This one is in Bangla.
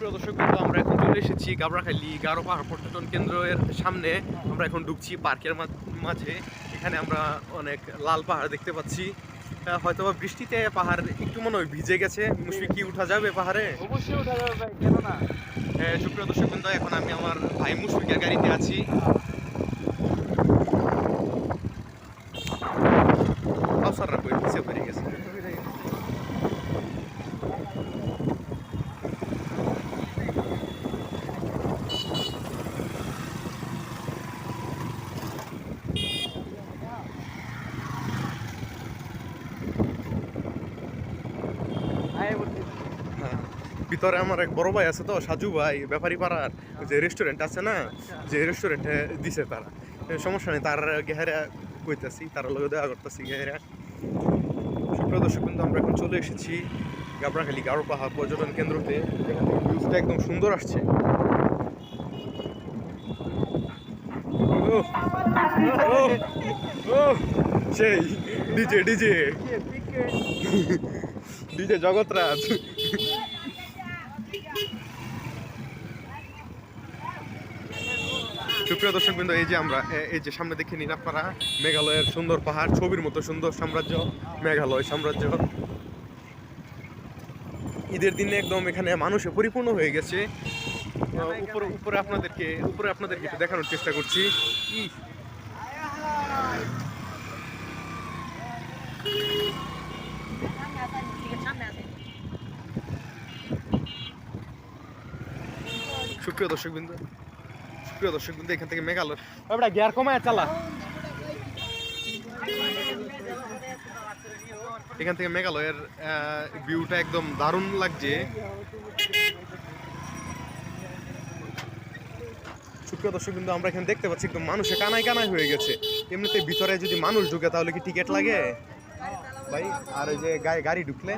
সুপ্রিয় দর্শক বন্ধু, আমরা এখন চলে এসেছি গাবড়াখালী গারো পাহাড় পর্যটন কেন্দ্রের সামনে। আমরা এখন ঢুকছি পার্কের মাঝে। এখানে আমরা অনেক লাল পাহাড় দেখতে পাচ্ছি। হয়তোবা বৃষ্টিতে পাহাড় একটু মনে হয় ভিজে গেছে। মুশফিক, কি উঠা যাবে পাহাড়ে? অবশ্যই উঠা যাবে ভাই, কেন না? সুপ্রিয় দর্শক বন্ধু, এখন আমি আমার ভাই মুশফিকের গাড়িতে আছি। আফসাররা কই পিছে পড়ে গেছে। ভিতরে আমার এক বড় ভাই আছে, তো সাজু ভাই, ব্যাপারী পাড়ার যে রেস্টুরেন্ট আছে না, যে রেস্টুরেন্টে দিছে তারা। সমস্যা নেই, তার গেহারা কইতাছি, তার লগে দেওয়া করতেছি গেহারা। সুপ্রিয় দর্শক কিন্তু আমরা এখন চলে এসেছি গাবড়াখালী গারো পাহাড় পর্যটন কেন্দ্রতে। ভিউজটা একদম সুন্দর আসছে। সেই ডিজে ডিজে ডিজে জগৎরাজ। সুপ্রিয় দর্শক বিন্দু, এই যে আমরা এই যে সামনে দেখে নিন আপনারা, মেঘালয়ের সুন্দর পাহাড়, ছবির মতো সুন্দর সাম্রাজ্য, মেঘালয় সাম্রাজ্য। ঈদের দিনে একদম এখানে মানুষে পরিপূর্ণ হয়ে গেছে। উপরে আপনাদেরকে একটু দেখানোর চেষ্টা করছি। সুপ্রিয় দর্শক বিন্দু, এখান থেকে মেঘালয় গিয়ার কমায় চালা। এখান থেকে মেঘালয়ের ভিউটা একদম দারুণ লাগছে। সুপ্রিয় দর্শক বিন্দু, আমরা এখানে দেখতে পাচ্ছি একদম মানুষে কানায় কানায় হয়ে গেছে। এমনিতে ভিতরে যদি মানুষ ঢুকে তাহলে কি টিকিট লাগে ভাই? আর ওই যে গাড়ি ঢুকলে